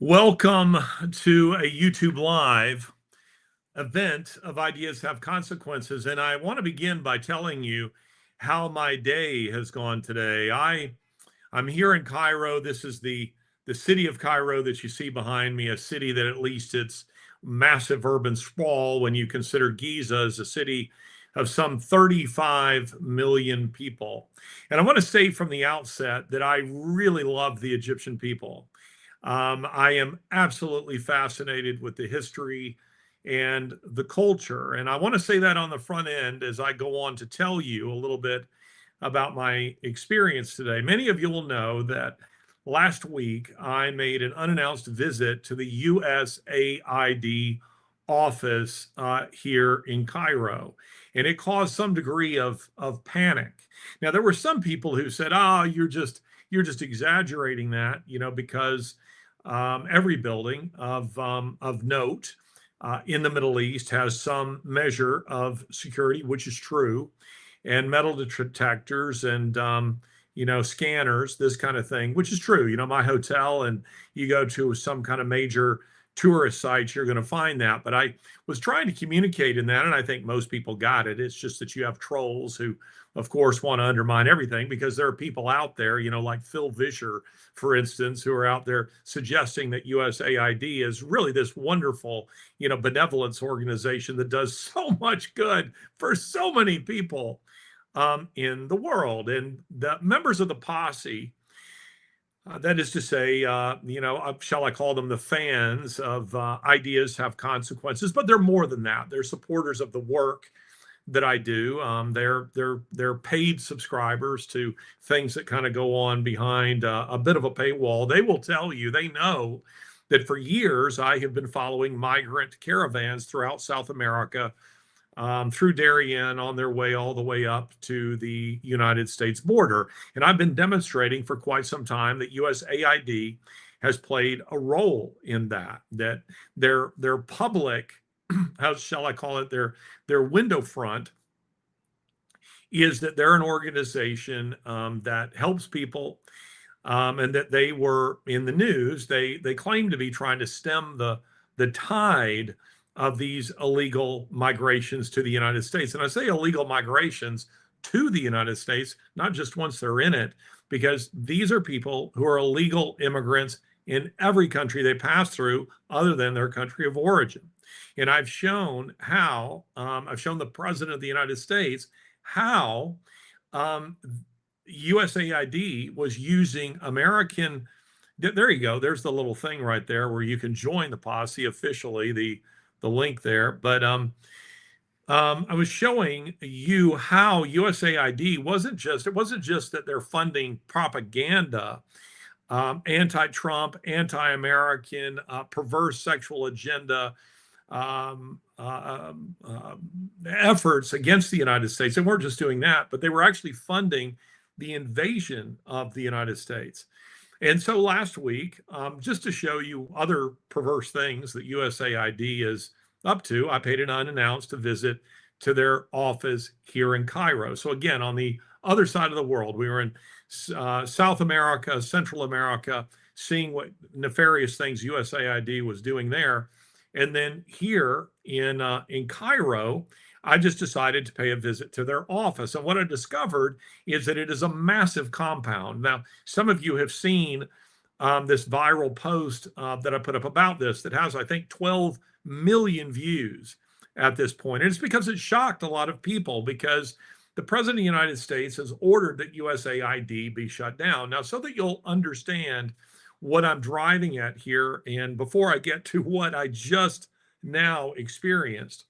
Welcome to a YouTube Live event of Ideas Have Consequences. And I want to begin by telling you how my day has gone today. I'm here in Cairo. This is the city of Cairo that you see behind me, a city that at least its massive urban sprawl, when you consider Giza as a city of some 35 million people. And I want to say from the outset that I really love the Egyptian people. I am absolutely fascinated with the history and the culture. And I want to say that on the front end as I go on to tell you a little bit about my experience today. Many of you will know that last week I made an unannounced visit to the USAID office here in Cairo, and it caused some degree of panic. Now, there were some people who said, "Oh, you're just exaggerating that," because every building of note in the Middle East has some measure of security, which is true, and metal detectors and scanners, this kind of thing, which is true. My hotel, and you go to some kind of major tourist sites, you're going to find that. But I was trying to communicate in that, and I think most people got it. It's just that you have trolls who, of course, want to undermine everything, because there are people out there, like Phil Vischer, for instance, who are out there suggesting that USAID is really this wonderful, benevolence organization that does so much good for so many people in the world. And the members of the posse, that is to say, shall I call them the fans of Ideas Have Consequences? But they're more than that. They're supporters of the work that I do. They're paid subscribers to things that kind of go on behind a bit of a paywall. They will tell you, they know that for years I have been following migrant caravans throughout South America, through Darien, on their way all the way up to the United States border. And I've been demonstrating for quite some time that USAID has played a role in that their public, how shall I call it, their window front is that they're an organization that helps people, and that they were in the news. They claim to be trying to stem the tide of these illegal migrations to the United States. And I say illegal migrations to the United States, not just once they're in it, because these are people who are illegal immigrants in every country they pass through other than their country of origin. And I've shown the president of the United States how USAID was using American. There you go. There's the little thing right there where you can join the posse officially, the link there. But I was showing you how USAID wasn't just that they're funding propaganda, anti-Trump, anti-American, perverse sexual agenda efforts against the United States. They weren't just doing that, but they were actually funding the invasion of the United States. And so last week, just to show you other perverse things that USAID is up to, I paid an unannounced visit to their office here in Cairo. So again, on the other side of the world, we were in South America, Central America, seeing what nefarious things USAID was doing there. And then here in Cairo, I just decided to pay a visit to their office. And what I discovered is that it is a massive compound. Now, some of you have seen this viral post that I put up about this that has, I think, 12 million views at this point. And it's because it shocked a lot of people, because the president of the United States has ordered that USAID be shut down. Now, so that you'll understand what I'm driving at here, and before I get to what I just now experienced,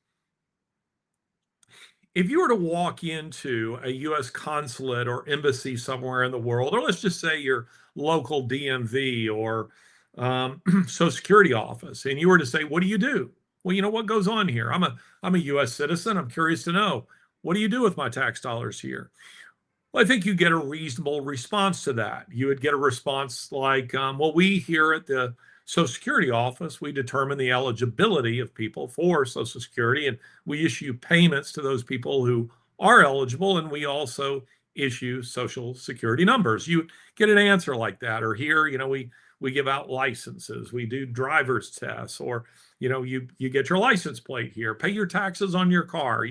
if you were to walk into a U.S. consulate or embassy somewhere in the world, or let's just say your local DMV or Social Security office, and you were to say, "What do you do?" Well, what goes on here? I'm a U.S. citizen. I'm curious to know, what do you do with my tax dollars here? Well, I think you get a reasonable response to that. You would get a response like, well, we here at the Social Security office, we determine the eligibility of people for Social Security, and we issue payments to those people who are eligible, and we also issue Social Security numbers. You get an answer like that. Or here, we We give out licenses. We do driver's tests, or you get your license plate here, pay your taxes on your car.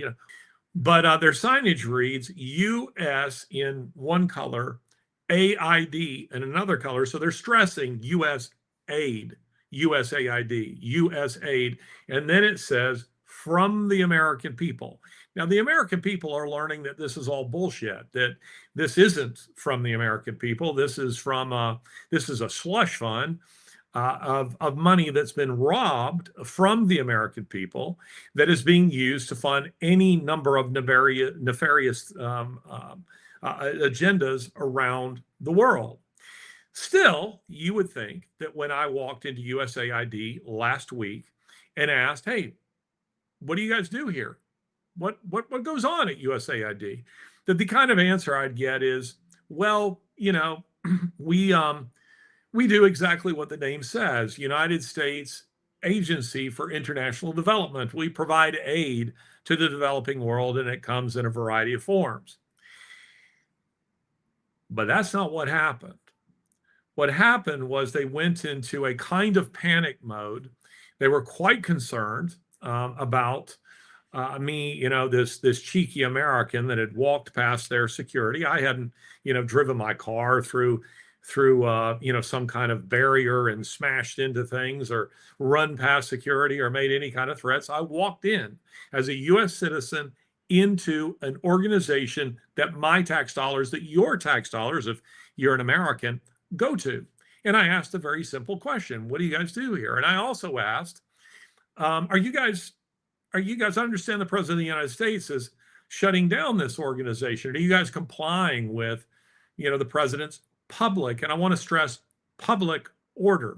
But their signage reads US in one color, AID in another color. So they're stressing US aid, USAID, USAID. And then it says from the American people. Now, the American people are learning that this is all bullshit, that this isn't from the American people. This is a slush fund of money that's been robbed from the American people that is being used to fund any number of nefarious agendas around the world. Still, you would think that when I walked into USAID last week and asked, "Hey, what do you guys do here? What goes on at USAID?" that the kind of answer I'd get is, "Well, we do exactly what the name says, United States Agency for International Development. We provide aid to the developing world, and it comes in a variety of forms." But that's not what happened. What happened was they went into a kind of panic mode. They were quite concerned about me, this cheeky American that had walked past their security. I hadn't, driven my car through some kind of barrier and smashed into things or run past security or made any kind of threats. I walked in as a US citizen into an organization that my tax dollars, that your tax dollars, if you're an American, go to. And I asked a very simple question: what do you guys do here? And I also asked, are you guys, I understand the President of the United States is shutting down this organization. Are you guys complying with, the president's public, and I want to stress, public order?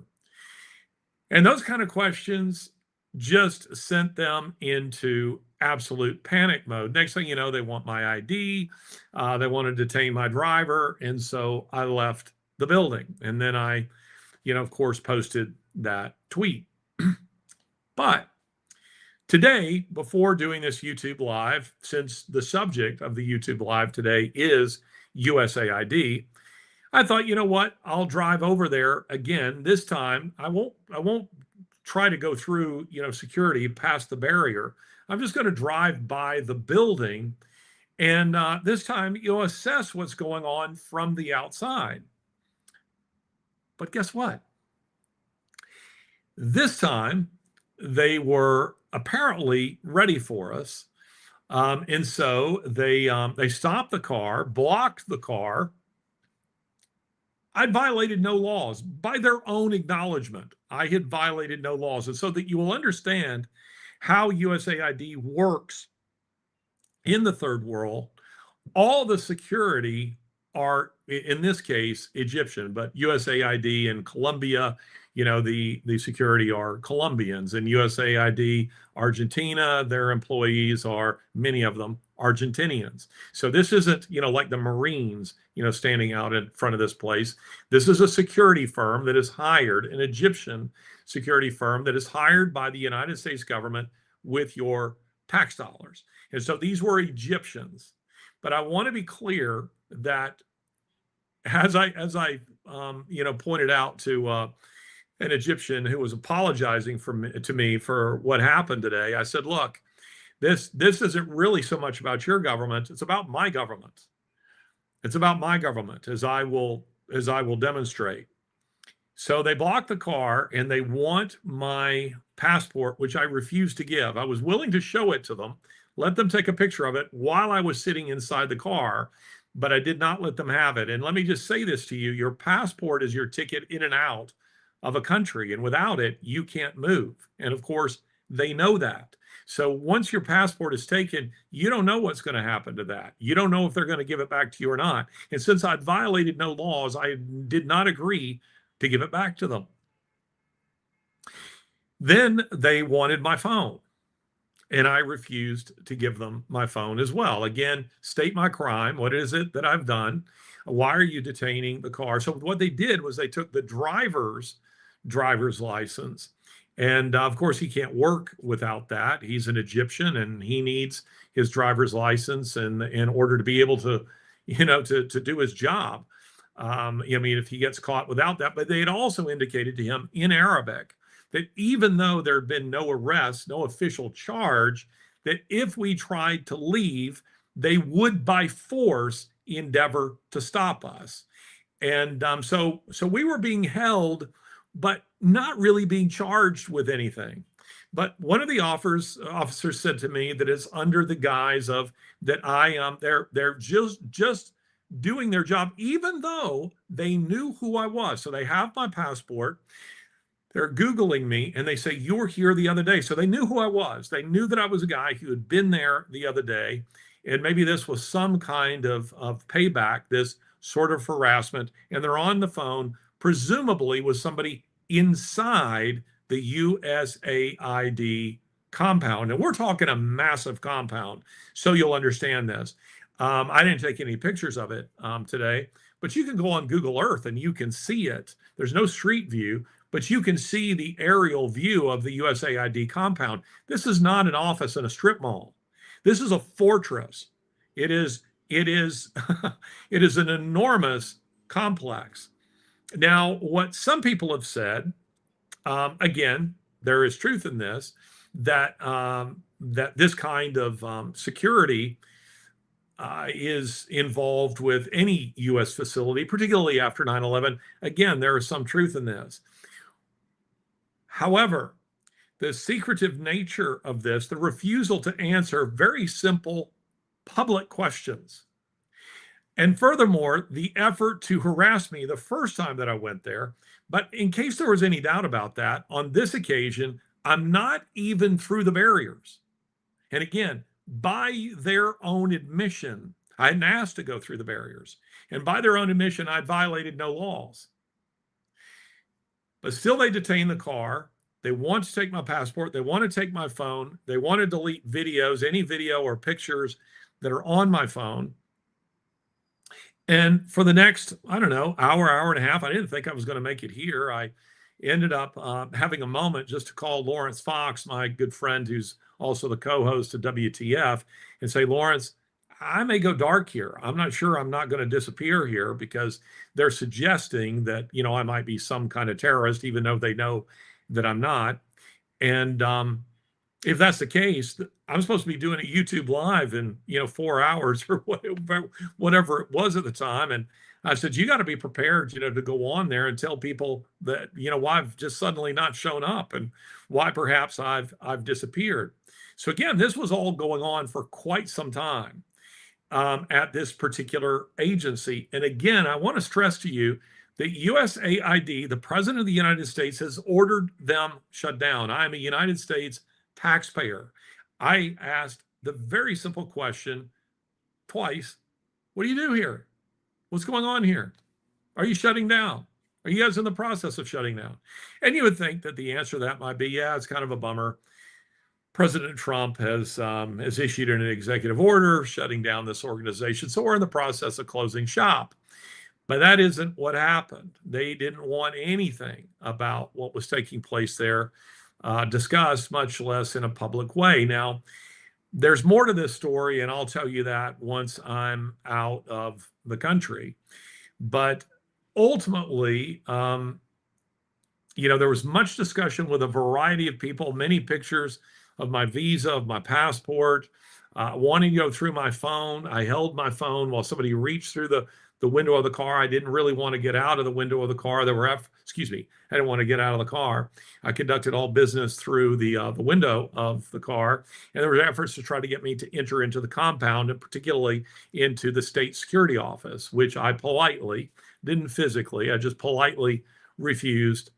And those kind of questions just sent them into absolute panic mode. Next thing you know, they want my ID. They want to detain my driver. And so I left the building. And then I, of course, posted that tweet. But today, before doing this YouTube Live, since the subject of the YouTube Live today is USAID, I thought, you know what? I'll drive over there again. This time, I won't try to go through, security past the barrier. I'm just going to drive by the building, and this time, assess what's going on from the outside. But guess what? This time, they were apparently ready for us, and so they stopped the car, blocked the car. I violated no laws by their own acknowledgement. I had violated no laws. And so that you will understand how USAID works in the third world, all the security are, in this case, Egyptian, but USAID in Colombia, the security are Colombians, and USAID Argentina, their employees are, many of them, Argentinians. So this isn't, like the Marines, standing out in front of this place. This is a security firm that is hired, an Egyptian security firm that is hired by the United States government with your tax dollars. And so these were Egyptians. But I want to be clear that as I pointed out to an Egyptian who was apologizing to me for what happened today, I said, look, this isn't really so much about your government. It's about my government. It's about my government, as I will demonstrate. So they blocked the car and they want my passport, which I refused to give. I was willing to show it to them, let them take a picture of it while I was sitting inside the car, but I did not let them have it. And let me just say this to you: your passport is your ticket in and out of a country, and without it, you can't move. And of course, they know that. So once your passport is taken, you don't know what's going to happen to that. You don't know if they're going to give it back to you or not. And since I'd violated no laws, I did not agree to give it back to them. Then they wanted my phone, and I refused to give them my phone as well. Again, state my crime. What is it that I've done? Why are you detaining the car? So what they did was they took the driver's license. And of course, he can't work without that. He's an Egyptian, and he needs his driver's license in order to be able to, to do his job. I mean, if he gets caught without that, but they had also indicated to him in Arabic that even though there had been no arrest, no official charge, that if we tried to leave, they would by force endeavor to stop us. And so we were being held, but not really being charged with anything. But one of the officers said to me that it's under the guise of that they're just doing their job, even though they knew who I was. So they have my passport. They're Googling me and they say, "You were here the other day." So they knew who I was. They knew that I was a guy who had been there the other day. And maybe this was some kind of payback, this sort of harassment. And they're on the phone, presumably with somebody inside the USAID compound. And we're talking a massive compound. So you'll understand this. I didn't take any pictures of it today, but you can go on Google Earth and you can see it. There's no street view, but you can see the aerial view of the USAID compound. This is not an office in a strip mall. This is a fortress. It is it is it is an enormous complex. Now, what some people have said, again, there is truth in this, that this kind of security is involved with any U.S. facility, particularly after 9/11. Again, there is some truth in this. However, the secretive nature of this, the refusal to answer very simple public questions, and furthermore, the effort to harass me the first time that I went there. But in case there was any doubt about that, on this occasion, I'm not even through the barriers. And again, by their own admission, I hadn't asked to go through the barriers. And by their own admission, I'd violated no laws. But still, they detain the car. They want to take my passport. They want to take my phone. They want to delete videos, any video or pictures that are on my phone. And for the next, I don't know, hour and a half, I didn't think I was going to make it here. I ended up having a moment just to call Lawrence Fox, my good friend, who's also the co-host of WTF, and say, "Lawrence, I may go dark here. I'm not sure I'm not going to disappear here because they're suggesting that, I might be some kind of terrorist, even though they know that I'm not. And if that's the case, I'm supposed to be doing a YouTube live in, 4 hours or whatever it was at the time." And I said, "You got to be prepared, to go on there and tell people that, why I've just suddenly not shown up and why perhaps I've disappeared." So again, this was all going on for quite some time at this particular agency. And again, I want to stress to you that USAID, the President of the United States, has ordered them shut down. I am a United States taxpayer. I asked the very simple question twice: "What do you do here? What's going on here? Are you shutting down? Are you guys in the process of shutting down?" And you would think that the answer to that might be, "Yeah, it's kind of a bummer. President Trump has issued an executive order shutting down this organization, so we're in the process of closing shop." But that isn't what happened. They didn't want anything about what was taking place there discussed, much less in a public way. Now, there's more to this story, and I'll tell you that once I'm out of the country. But ultimately, there was much discussion with a variety of people, many pictures of my visa, of my passport, wanting to go through my phone. I held my phone while somebody reached through the window of the car. I didn't really want to get out of the window of the car. I didn't want to get out of the car. I conducted all business through the window of the car, and there were efforts to try to get me to enter into the compound, and particularly into the state security office, which I politely, didn't physically, I just politely refused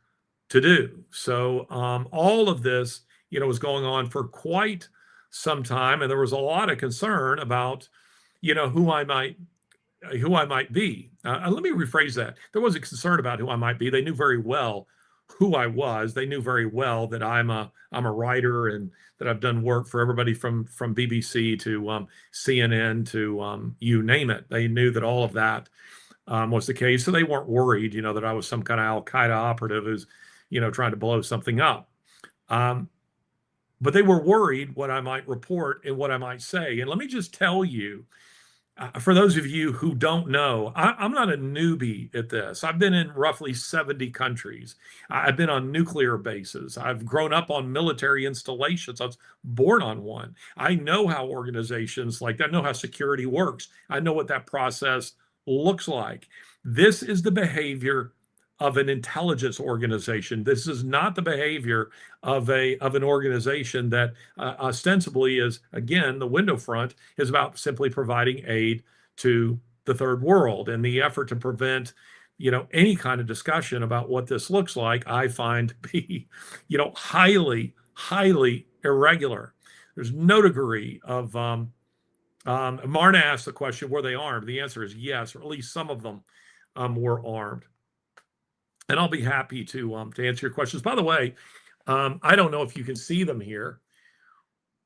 to do. So all of this, was going on for quite some time, and there was a lot of concern about, who I might be. Let me rephrase that. There was a concern about who I might be. They knew very well who I was. They knew very well that I'm a writer and that I've done work for everybody from BBC to CNN to you name it. They knew that all of that was the case. So they weren't worried, that I was some kind of Al Qaeda operative who's, trying to blow something up. But they were worried what I might report and what I might say. And let me just tell you, For those of you who don't know, I'm not a newbie at this. I've been in roughly 70 countries. I've been on nuclear bases. I've grown up on military installations. I was born on one. I know how organizations like that, I know how security works. I know what that process looks like. This is the behavior of an intelligence organization. This is not the behavior of an organization that ostensibly is, again, the window front is about simply providing aid to the third world. And the effort to prevent, any kind of discussion about what this looks like, I find to be, highly, highly irregular. There's no degree of Marna asked the question, were they armed? The answer is yes, or at least some of them were armed. And I'll be happy to answer your questions. By the way, I don't know if you can see them here,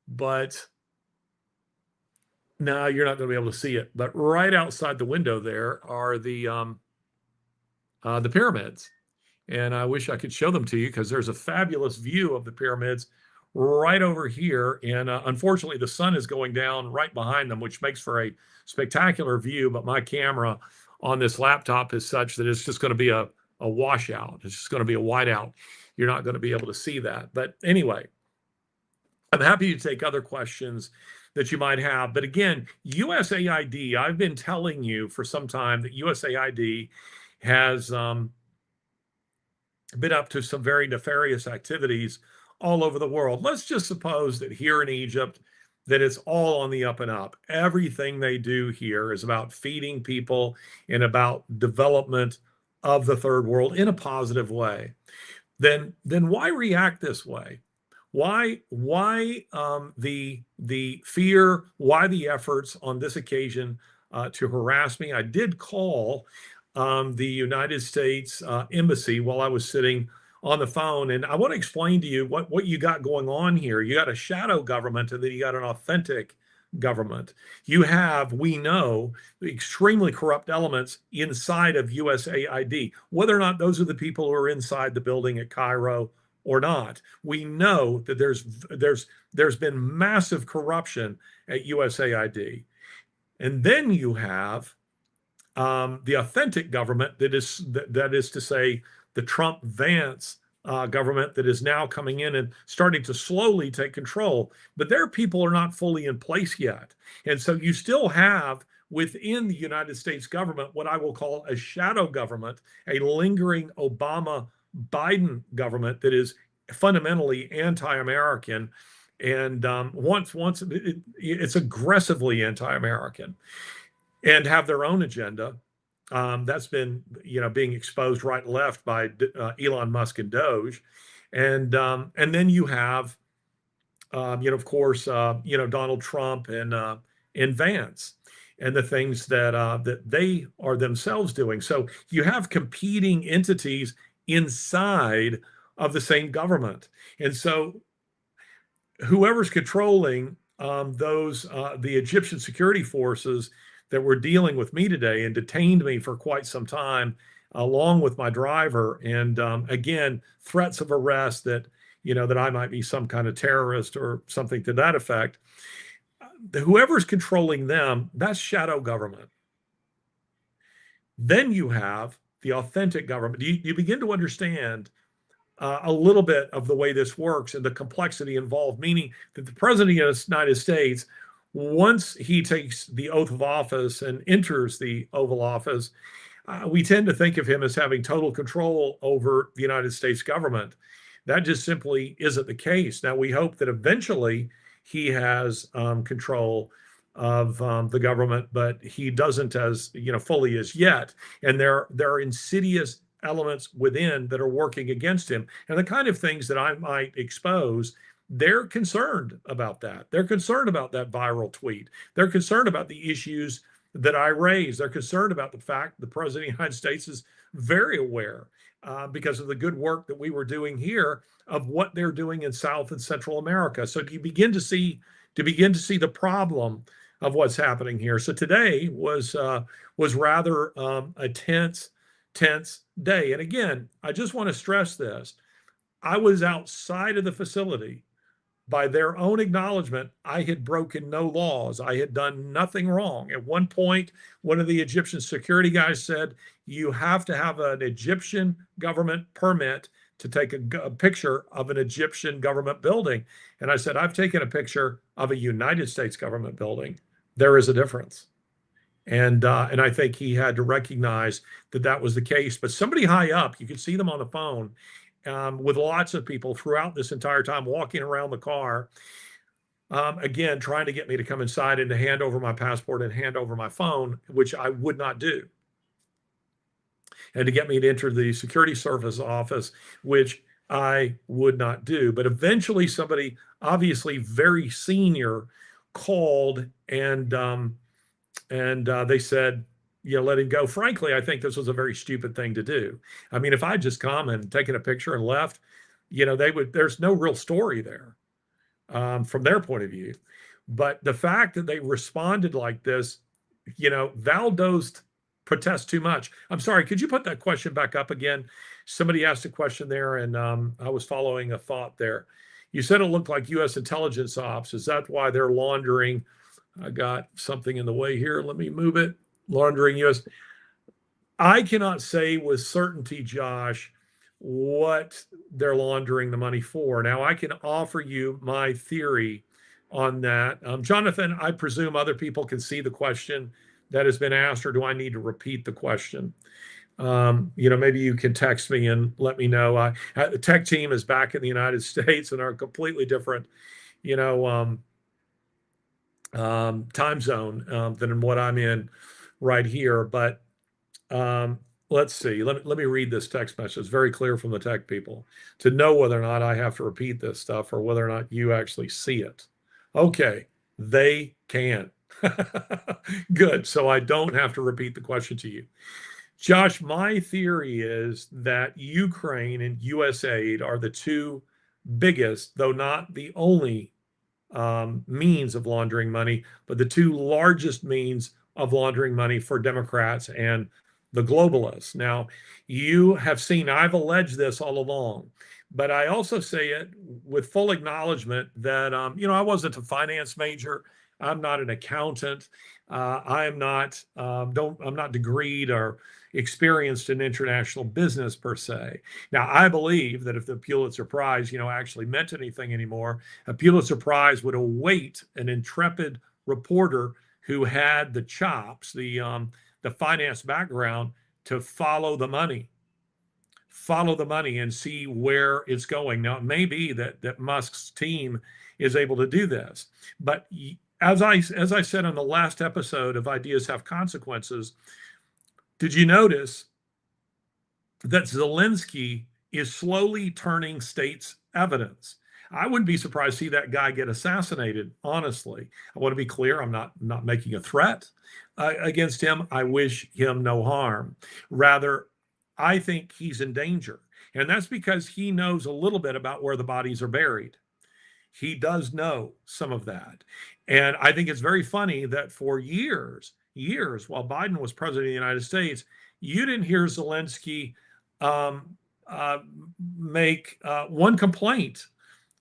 but no, you're not going to be able to see it. But right outside the window there are the pyramids, and I wish I could show them to you because there's a fabulous view of the pyramids right over here. And unfortunately, the sun is going down right behind them, which makes for a spectacular view. But my camera on this laptop is such that it's just going to be a washout. It's just going to be a whiteout. You're not going to be able to see that. But anyway, I'm happy to take other questions that you might have. But again, USAID, I've been telling you for some time that USAID has been up to some very nefarious activities all over the world. Let's just suppose that here in Egypt, that it's all on the up and up. Everything they do here is about feeding people and about development of the third world in a positive way. Then why react this way? Why the fear? Why the efforts on this occasion to harass me? I did call the United States Embassy while I was sitting on the phone, and I want to explain to you what you got going on here. You got a shadow government, and then you got an authentic government. You have, we know, extremely corrupt elements inside of USAID. Whether or not those are the people who are inside the building at Cairo or not, we know that there's been massive corruption at USAID. And then you have the authentic government that is to say the Trump-Vance government that is now coming in and starting to slowly take control. But their people are not fully in place yet. And so you still have within the United States government what I will call a shadow government, a lingering Obama-Biden government that is fundamentally anti-American. And it's aggressively anti-American and have their own agenda. That's been, being exposed right and left by Elon Musk and Doge, and then you have, of course, Donald Trump and Vance, and the things that they are themselves doing. So you have competing entities inside of the same government, and so whoever's controlling the Egyptian security forces that were dealing with me today and detained me for quite some time, along with my driver. And again, threats of arrest that I might be some kind of terrorist or something to that effect. Whoever's controlling them, that's shadow government. Then you have the authentic government. You begin to understand a little bit of the way this works and the complexity involved, meaning that the president of the United States, once he takes the oath of office and enters the Oval Office, we tend to think of him as having total control over the United States government. That just simply isn't the case. Now, we hope that eventually he has control of the government, but he doesn't as fully as yet. And there are insidious elements within that are working against him. And the kind of things that I might expose, they're concerned about that. They're concerned about that viral tweet. They're concerned about the issues that I raised. They're concerned about the fact the president of the United States is very aware because of the good work that we were doing here of what they're doing in South and Central America. So you begin to see the problem of what's happening here. So today was rather a tense day. And again, I just want to stress this. I was outside of the facility by their own acknowledgement, I had broken no laws. I had done nothing wrong. At one point, one of the Egyptian security guys said, you have to have an Egyptian government permit to take a picture of an Egyptian government building. And I said, I've taken a picture of a United States government building. There is a difference. And I think he had to recognize that that was the case. But somebody high up, you could see them on the phone with lots of people throughout this entire time walking around the car, again, trying to get me to come inside and to hand over my passport and hand over my phone, which I would not do, and to get me to enter the security service office, which I would not do. But eventually, somebody, obviously very senior, called and they said, let him go. Frankly, I think this was a very stupid thing to do. I mean, if I'd just come and taken a picture and left, there's no real story there from their point of view. But the fact that they responded like this, Valdo's protest too much. I'm sorry, could you put that question back up again? Somebody asked a question there, and I was following a thought there. You said it looked like U.S. intelligence ops. Is that why they're laundering? I got something in the way here. Let me move it. Laundering U.S. I cannot say with certainty, Josh, what they're laundering the money for. Now, I can offer you my theory on that. Jonathan, I presume other people can see the question that has been asked, or do I need to repeat the question? Maybe you can text me and let me know. The tech team is back in the United States and are completely different, time zone than what I'm in right here. But let's see. Let me read this text message. It's very clear from the tech people to know whether or not I have to repeat this stuff or whether or not you actually see it. Okay, they can. Good. So I don't have to repeat the question to you. Josh, my theory is that Ukraine and USAID are the two biggest, though not the only means of laundering money, but the two largest means of laundering money for Democrats and the globalists. Now, you have seen, I've alleged this all along, but I also say it with full acknowledgement that, I wasn't a finance major. I'm not an accountant. I'm not degreed or experienced in international business per se. Now, I believe that if the Pulitzer Prize, actually meant anything anymore, a Pulitzer Prize would await an intrepid reporter who had the chops, the finance background to follow the money and see where it's going. Now, it may be that Musk's team is able to do this, but as I said on the last episode of Ideas Have Consequences, did you notice that Zelensky is slowly turning states' evidence? I wouldn't be surprised to see that guy get assassinated, honestly. I want to be clear, I'm not making a threat against him. I wish him no harm. Rather, I think he's in danger. And that's because he knows a little bit about where the bodies are buried. He does know some of that. And I think it's very funny that for years, while Biden was president of the United States, you didn't hear Zelensky make one complaint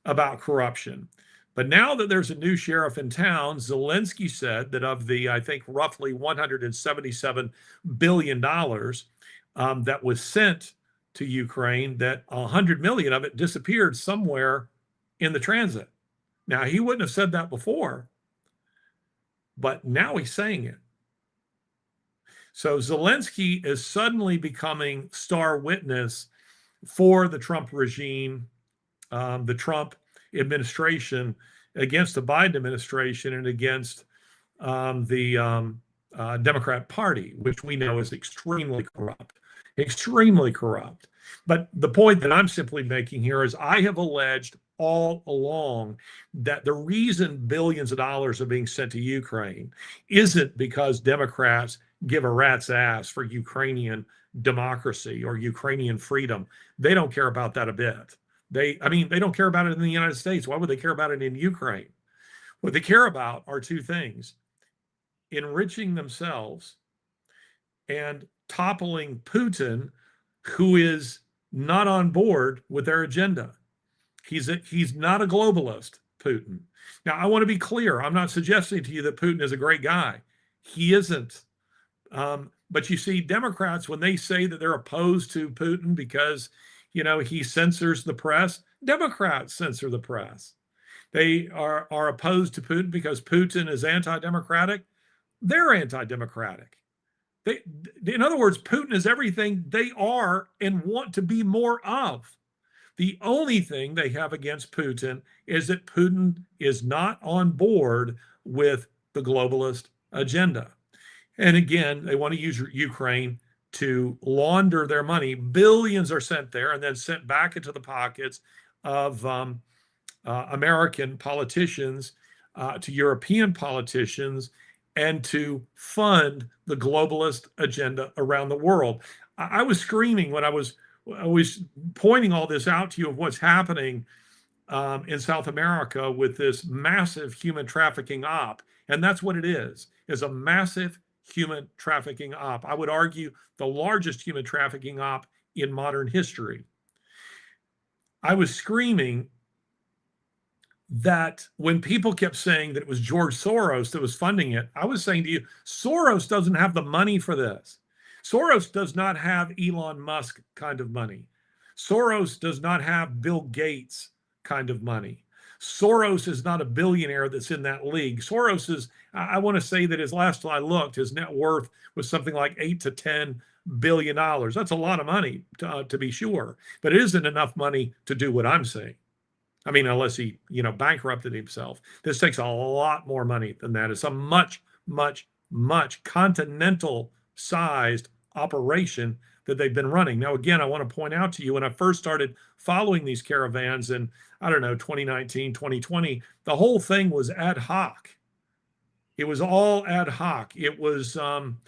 about corruption. But now that there's a new sheriff in town, Zelensky said that of the, I think, roughly $177 billion that was sent to Ukraine, that 100 million of it disappeared somewhere in the transit. Now, he wouldn't have said that before, but now he's saying it. So Zelensky is suddenly becoming star witness for the Trump regime, the Trump administration, against the Biden administration and against the Democrat Party, which we know is extremely corrupt. But the point that I'm simply making here is I have alleged all along that the reason billions of dollars are being sent to Ukraine isn't because Democrats give a rat's ass for Ukrainian democracy or Ukrainian freedom. They don't care about that a bit. They don't care about it in the United States. Why would they care about it in Ukraine? What they care about are two things: enriching themselves and toppling Putin, who is not on board with their agenda. He's not a globalist. Putin. Now, I want to be clear. I'm not suggesting to you that Putin is a great guy. He isn't. But you see, Democrats, when they say that they're opposed to Putin because, he censors the press, Democrats censor the press. They are opposed to Putin because Putin is anti-democratic. They're anti-democratic. In other words, Putin is everything they are and want to be more of. The only thing they have against Putin is that Putin is not on board with the globalist agenda. And again, they want to use Ukraine to launder their money. Billions are sent there and then sent back into the pockets of American politicians, to European politicians, and to fund the globalist agenda around the world. I was screaming when I was pointing all this out to you of what's happening in South America with this massive human trafficking op. And that's what it is a massive human trafficking op. I would argue the largest human trafficking op in modern history. I was screaming that when people kept saying that it was George Soros that was funding it, I was saying to you, Soros doesn't have the money for this. Soros does not have Elon Musk kind of money. Soros does not have Bill Gates kind of money. Soros is not a billionaire that's in that league. Soros is, I want to say that his last I looked, his net worth was something like $8 to $10 billion. That's a lot of money to be sure, but it isn't enough money to do what I'm saying. I mean, unless he, bankrupted himself. This takes a lot more money than that. It's a much, much, much continental-sized operation that they've been running. Now, again, I want to point out to you, when I first started following these caravans in, 2019, 2020, the whole thing was ad hoc. It was all ad hoc. It was, Trump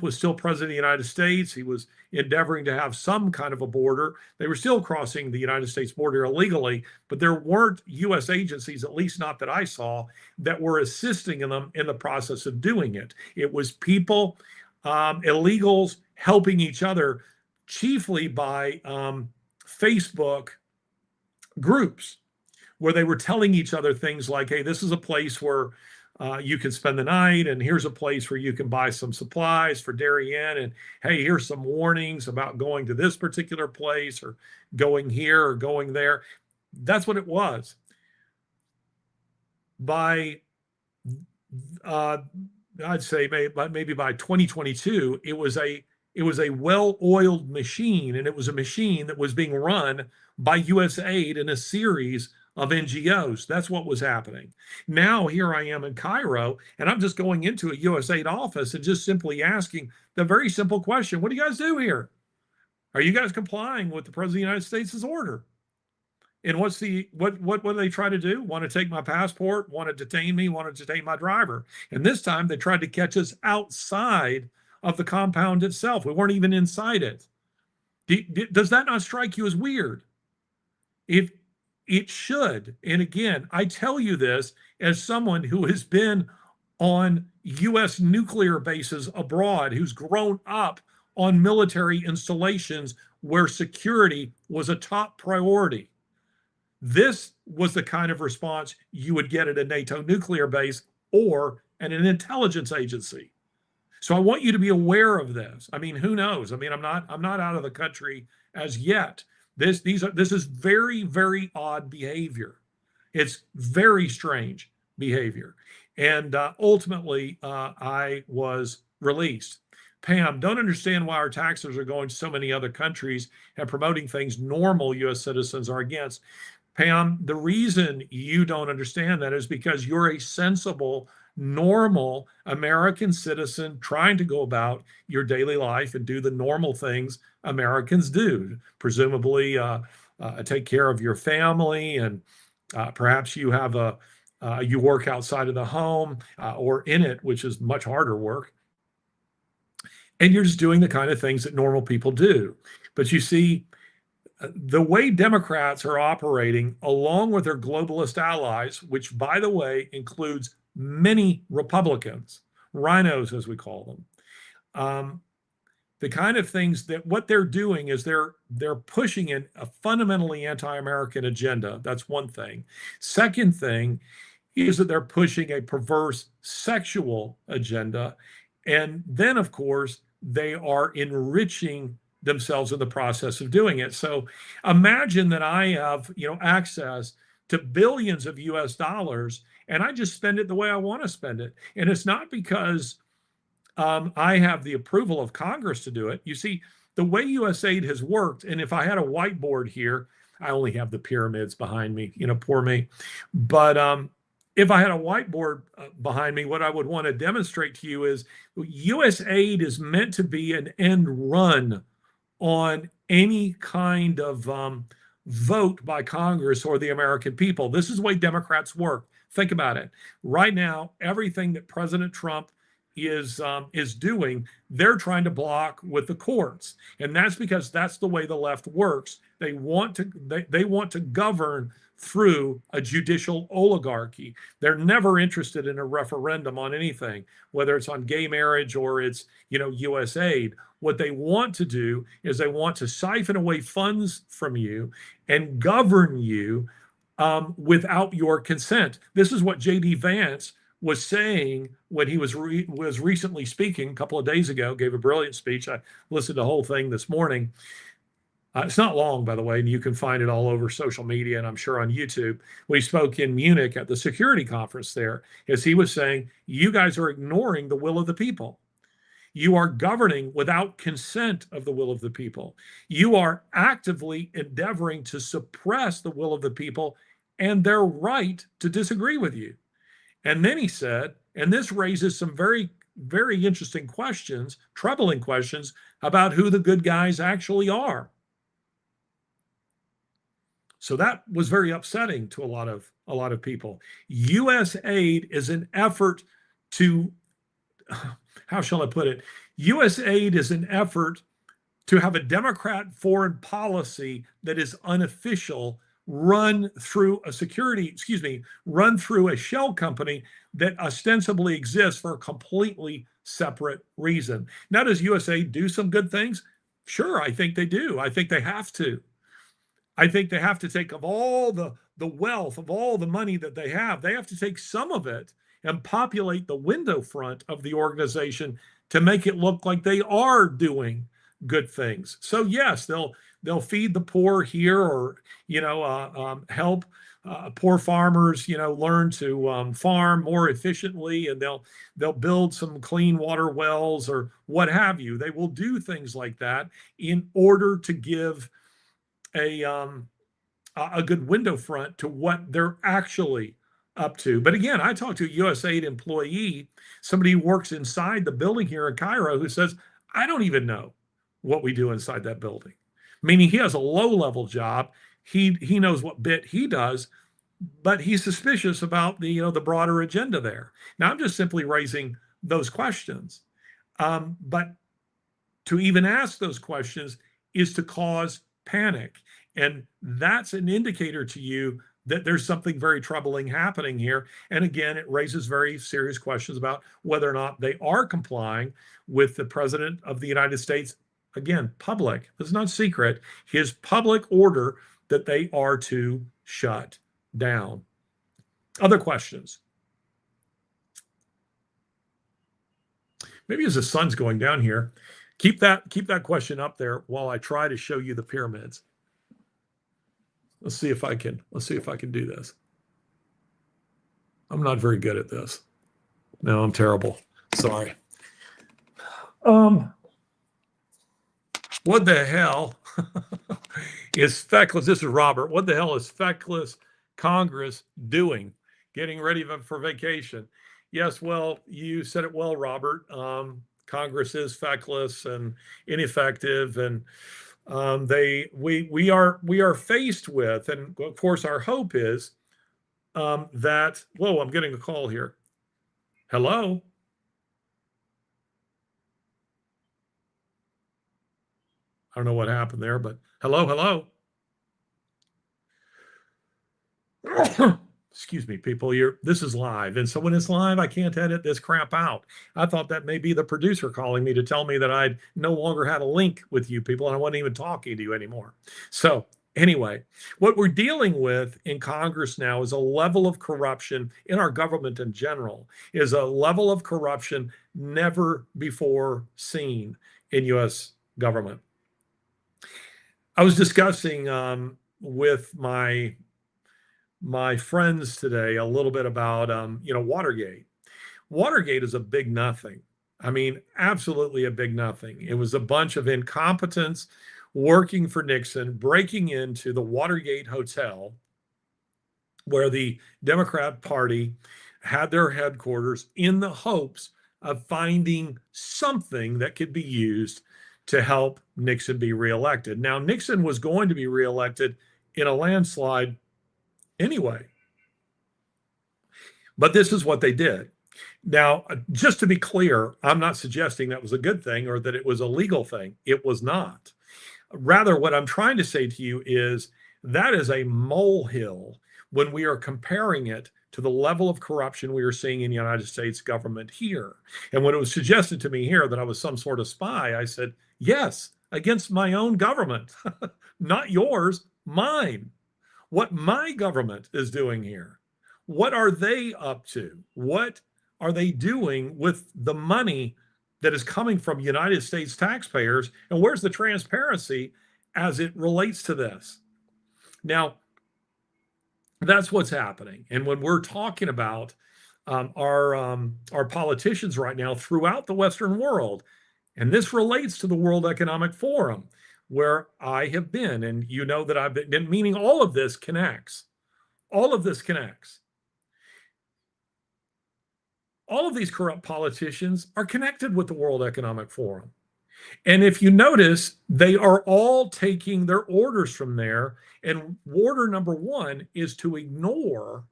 was still president of the United States. He was endeavoring to have some kind of a border. They were still crossing the United States border illegally, but there weren't U.S. agencies, at least not that I saw, that were assisting them in the process of doing it. It was people, illegals, helping each other, chiefly by Facebook groups, where they were telling each other things like, hey, this is a place where you can spend the night, and here's a place where you can buy some supplies for Darien, and hey, here's some warnings about going to this particular place or going here or going there. That's what it was. By I'd say maybe by 2022, it was a well-oiled machine, and it was a machine that was being run by USAID and a series of NGOs. That's what was happening. Now here I am in Cairo, and I'm just going into a USAID office and just simply asking the very simple question: what do you guys do here? Are you guys complying with the President of the United States' order? And what do they try to do? Want to take my passport, want to detain me, want to detain my driver. And this time they tried to catch us outside of the compound itself. We weren't even inside it. Does that not strike you as weird? If it should. And again, I tell you this as someone who has been on U.S. nuclear bases abroad, who's grown up on military installations where security was a top priority. This was the kind of response you would get at a NATO nuclear base or at an intelligence agency. So I want you to be aware of this. I mean, who knows? I mean, I'm not out of the country as yet. This is very, very odd behavior. It's very strange behavior. And ultimately, I was released. Pam, don't understand why our taxes are going to so many other countries and promoting things normal U.S. citizens are against. Pam, the reason you don't understand that is because you're a sensible, normal American citizen trying to go about your daily life and do the normal things Americans do. Presumably take care of your family, and perhaps you have you work outside of the home or in it, which is much harder work. And you're just doing the kind of things that normal people do. But you see, the way Democrats are operating, along with their globalist allies, which, by the way, includes many Republicans, rhinos, as we call them, the kind of things that what they're doing is they're pushing a fundamentally anti-American agenda. That's one thing. Second thing is that they're pushing a perverse sexual agenda. And then, of course, they are enriching themselves in the process of doing it. So imagine that I have, access to billions of US dollars and I just spend it the way I want to spend it. And it's not because I have the approval of Congress to do it. You see, the way USAID has worked, and if I had a whiteboard here, I only have the pyramids behind me, poor me. But if I had a whiteboard behind me, what I would want to demonstrate to you is USAID is meant to be an end run on any kind of vote by Congress or the American people. This is the way Democrats work. Think about it. Right now, everything that President Trump is doing, they're trying to block with the courts, and that's because that's the way the left works. They want to govern through a judicial oligarchy. They're never interested in a referendum on anything, whether it's on gay marriage or it's USAID. What they want to do is they want to siphon away funds from you and govern you without your consent. This is what J.D. Vance was saying when he was recently speaking a couple of days ago, gave a brilliant speech. I listened to the whole thing this morning. It's not long, by the way, and you can find it all over social media and I'm sure on YouTube. We spoke in Munich at the security conference there, as he was saying, you guys are ignoring the will of the people. You are governing without consent of the will of the people. You are actively endeavoring to suppress the will of the people and their right to disagree with you. And then he said, and this raises some very, very interesting questions, troubling questions about who the good guys actually are. So that was very upsetting to a lot of people. USAID is an effort to, how shall I put it? USAID is an effort to have a Democrat foreign policy that is unofficial, run through a shell company that ostensibly exists for a completely separate reason. Now, does USAID do some good things? Sure, I think they do. I think they have to. I think they have to take of all the wealth, of all the money that they have to take some of it and populate the window front of the organization to make it look like they are doing good things. So yes, they'll feed the poor here, or help poor farmers learn to farm more efficiently, and they'll build some clean water wells or what have you. They will do things like that in order to give a good window front to what they're actually up to. But again, I talked to a USAID employee, somebody who works inside the building here in Cairo, who says, I don't even know what we do inside that building. Meaning he has a low-level job. He knows what bit he does, but he's suspicious about the broader agenda there. Now, I'm just simply raising those questions. But to even ask those questions is to cause panic. And that's an indicator to you that there's something very troubling happening here. And again, it raises very serious questions about whether or not they are complying with the President of the United States, again, public, it's not secret, his public order that they are to shut down. Other questions? Maybe as the sun's going down here, keep that question up there while I try to show you the pyramids. Let's see if I can do this. I'm not very good at this. No, I'm terrible. Sorry. What the hell is feckless? This is Robert. What the hell is feckless Congress doing? Getting ready for vacation. Yes, well, you said it well, Robert. Congress is feckless and ineffective, and we are faced with, and of course our hope is that. Whoa, I'm getting a call here. Hello. I don't know what happened there, but hello. Excuse me, people, this is live. And so when it's live, I can't edit this crap out. I thought that may be the producer calling me to tell me that I no longer had a link with you people and I wasn't even talking to you anymore. So anyway, what we're dealing with in Congress now is a level of corruption in our government in general, is a level of corruption never before seen in US government. I was discussing with my friends today a little bit about Watergate. Watergate is a big nothing. I mean, absolutely a big nothing. It was a bunch of incompetents working for Nixon, breaking into the Watergate Hotel, where the Democrat Party had their headquarters, in the hopes of finding something that could be used to help Nixon be reelected. Now, Nixon was going to be reelected in a landslide anyway. But this is what they did. Now, just to be clear, I'm not suggesting that was a good thing or that it was a legal thing. It was not. Rather, what I'm trying to say to you is that is a molehill when we are comparing it to the level of corruption we are seeing in the United States government here. And when it was suggested to me here that I was some sort of spy, I said, yes, against my own government, not yours, mine. What my government is doing here. What are they up to? What are they doing with the money that is coming from United States taxpayers? And where's the transparency as it relates to this? Now, that's what's happening. And when we're talking about our politicians right now throughout the Western world, and this relates to the World Economic Forum, where I have been, and you know that I've been, meaning all of this connects. All of this connects. All of these corrupt politicians are connected with the World Economic Forum. And if you notice, they are all taking their orders from there. And order number one is to ignore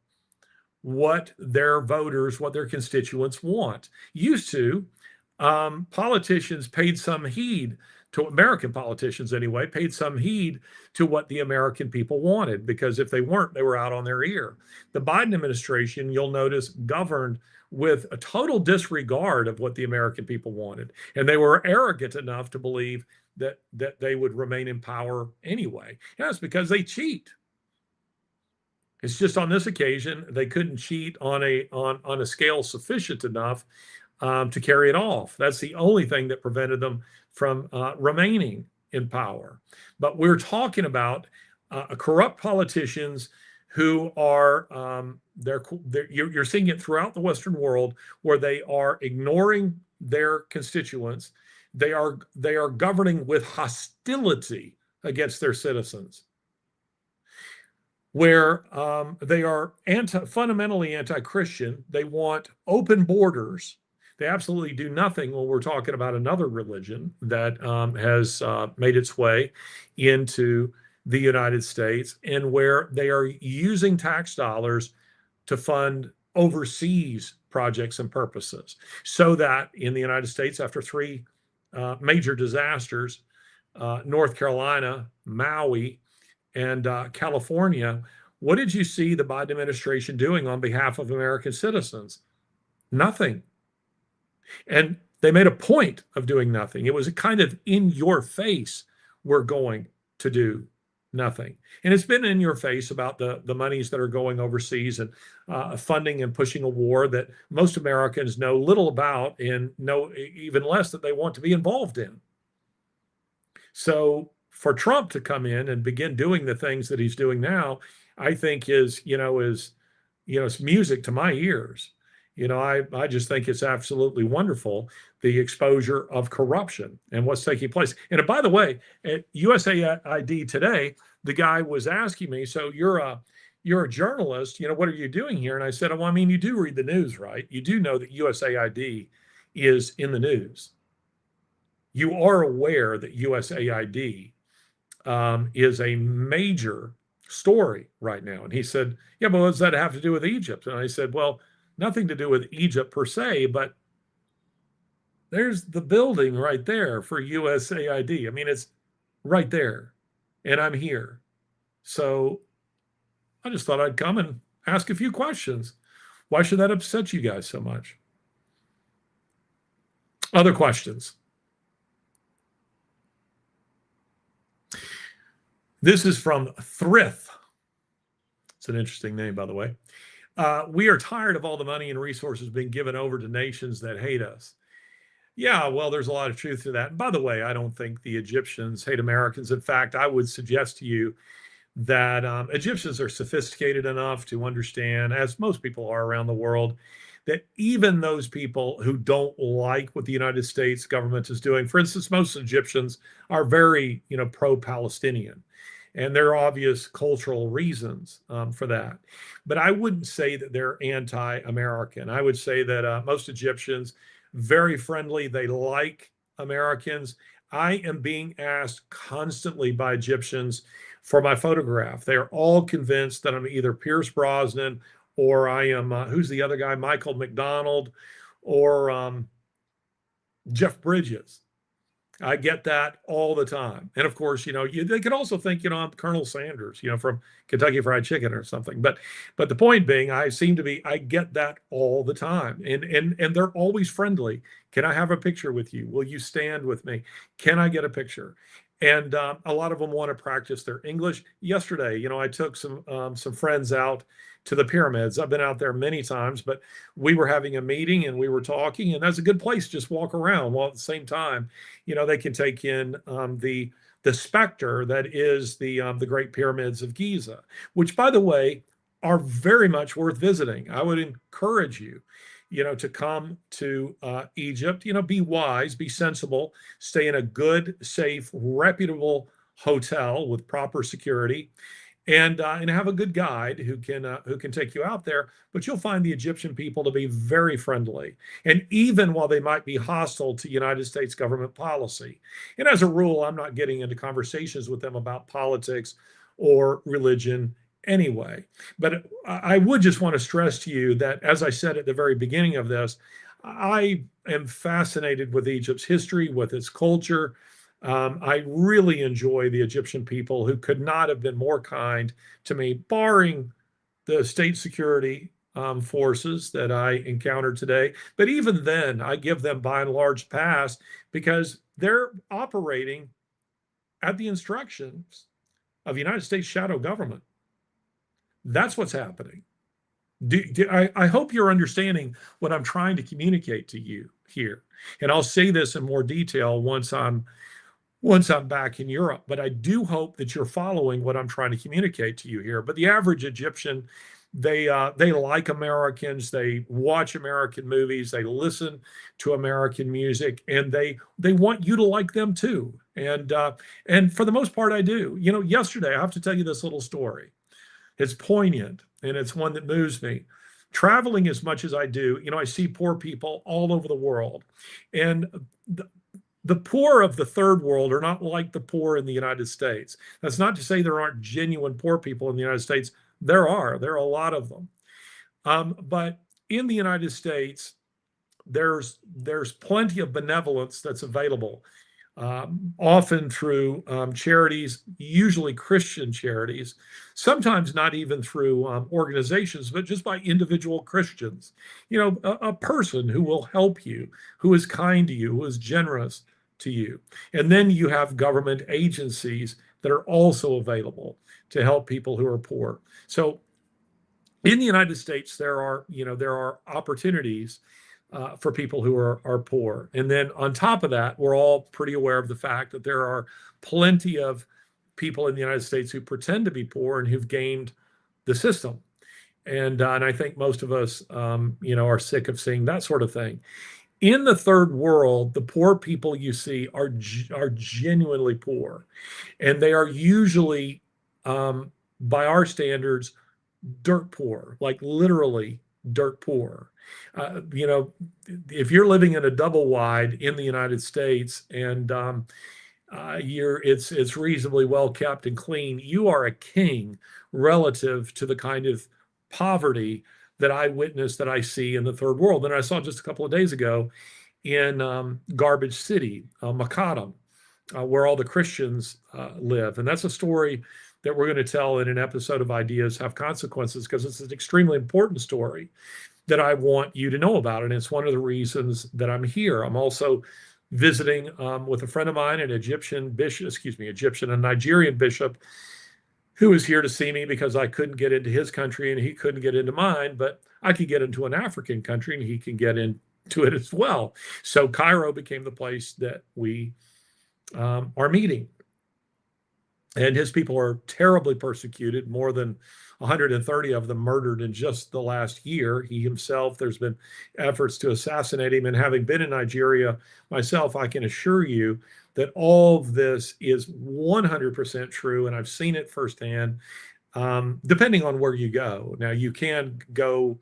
what their voters, what their constituents want. Used to, politicians paid some heed to American politicians anyway, paid some heed to what the American people wanted, because if they weren't, they were out on their ear. The Biden administration, you'll notice, governed with a total disregard of what the American people wanted. And they were arrogant enough to believe that they would remain in power anyway. And that's because they cheat. It's just on this occasion, they couldn't cheat on a scale sufficient enough to carry it off. That's the only thing that prevented them from remaining in power. But we're talking about corrupt politicians who are you're seeing it throughout the Western world, where they are ignoring their constituents. They are governing with hostility against their citizens, where they are fundamentally anti-Christian. They want open borders. They absolutely do nothing when we're talking about another religion that has made its way into the United States, and where they are using tax dollars to fund overseas projects and purposes, so that in the United States, after three major disasters, North Carolina, Maui, and California, what did you see the Biden administration doing on behalf of American citizens? Nothing. And they made a point of doing nothing. It was a kind of in your face, we're going to do nothing. And it's been in your face about the monies that are going overseas and funding and pushing a war that most Americans know little about and know even less that they want to be involved in. So for Trump to come in and begin doing the things that he's doing now, I think is it's music to my ears. I just think it's absolutely wonderful, the exposure of corruption and what's taking place. And by the way, at USAID today, the guy was asking me, so you're a journalist, what are you doing here? And I said, oh, I mean, you do read the news, right? You do know that USAID is in the news. You are aware that USAID is a major story right now. And he said, yeah, but what does that have to do with Egypt? And I said, well, nothing to do with Egypt per se, but there's the building right there for USAID. I mean, it's right there, and I'm here. So I just thought I'd come and Ask a few questions. Why should that upset you guys so much? Other questions? This is from Thrith. It's an interesting name, by the way. We are tired of all the money and resources being given over to nations that hate us. Yeah, well, there's a lot of truth to that. And by the way, I don't think the Egyptians hate Americans. In fact, I would suggest to you that Egyptians are sophisticated enough to understand, as most people are around the world, that even those people who don't like what the United States government is doing, for instance, most Egyptians are very, pro-Palestinian, and there are obvious cultural reasons for that. But I wouldn't say that they're anti-American. I would say that most Egyptians very friendly. They like Americans. I am being asked constantly by Egyptians for my photograph. They are all convinced that I'm either Pierce Brosnan or I am, who's the other guy, Michael McDonald, or Jeff Bridges. I get that all the time. And of course, they could also think, I'm Colonel Sanders, from Kentucky Fried Chicken or something. But the point being, I get that all the time. And they're always friendly. Can I have a picture with you? Will you stand with me? Can I get a picture? And a lot of them want to practice their English. Yesterday, I took some friends out to the pyramids. I've been out there many times, but we were having a meeting and we were talking, and that's a good place to just walk around. While at the same time, they can take in the specter that is the Great Pyramids of Giza, which, by the way, are very much worth visiting. I would encourage you, to come to Egypt. Be wise, be sensible, stay in a good, safe, reputable hotel with proper security, and have a good guide who can take you out there. But you'll find the Egyptian people to be very friendly, and even while they might be hostile to United States government policy. And as a rule, I'm not getting into conversations with them about politics or religion anyway. But I would just want to stress to you that, as I said at the very beginning of this, I am fascinated with Egypt's history, with its culture. I really enjoy the Egyptian people, who could not have been more kind to me, barring the state security forces that I encountered today. But even then, I give them by and large pass, because they're operating at the instructions of United States shadow government. That's what's happening. I hope you're understanding what I'm trying to communicate to you here. And I'll say this in more detail once I'm back in Europe. But I do hope that you're following what I'm trying to communicate to you here. But the average Egyptian, they like Americans, they watch American movies, they listen to American music, and they want you to like them too. And for the most part, I do. Yesterday, I have to tell you this little story. It's poignant, and it's one that moves me. Traveling as much as I do, I see poor people all over the world. And the poor of the third world are not like the poor in the United States. That's not to say there aren't genuine poor people in the United States. There are a lot of them. But in the United States, there's plenty of benevolence that's available, often through charities, usually Christian charities, sometimes not even through organizations, but just by individual Christians. A person who will help you, who is kind to you, who is generous to you. And then you have government agencies that are also available to help people who are poor. So in the United States, there are opportunities for people who are poor. And then on top of that, we're all pretty aware of the fact that there are plenty of people in the United States who pretend to be poor and who've gamed the system. And I think most of us, are sick of seeing that sort of thing. In the third world, the poor people you see are genuinely poor, and they are usually, by our standards, dirt poor, like literally dirt poor. If you're living in a double wide in the United States, and it's reasonably well kept and clean, you are a king relative to the kind of poverty that I witness, that I see in the third world. And I saw just a couple of days ago in Garbage City, Makadam, where all the Christians live. And that's a story that we're going to tell in an episode of Ideas Have Consequences, because it's an extremely important story that I want you to know about. And it's one of the reasons that I'm here. I'm also visiting with a friend of mine, an Egyptian bishop, excuse me, Egyptian and Nigerian bishop, who was here to see me because I couldn't get into his country and he couldn't get into mine, but I could get into an African country and he can get into it as well. So Cairo became the place that we are meeting. And his people are terribly persecuted, more than 130 of them murdered in just the last year. He himself, there's been efforts to assassinate him. And having been in Nigeria myself, I can assure you that all of this is 100% true. And I've seen it firsthand, depending on where you go. Now, you can go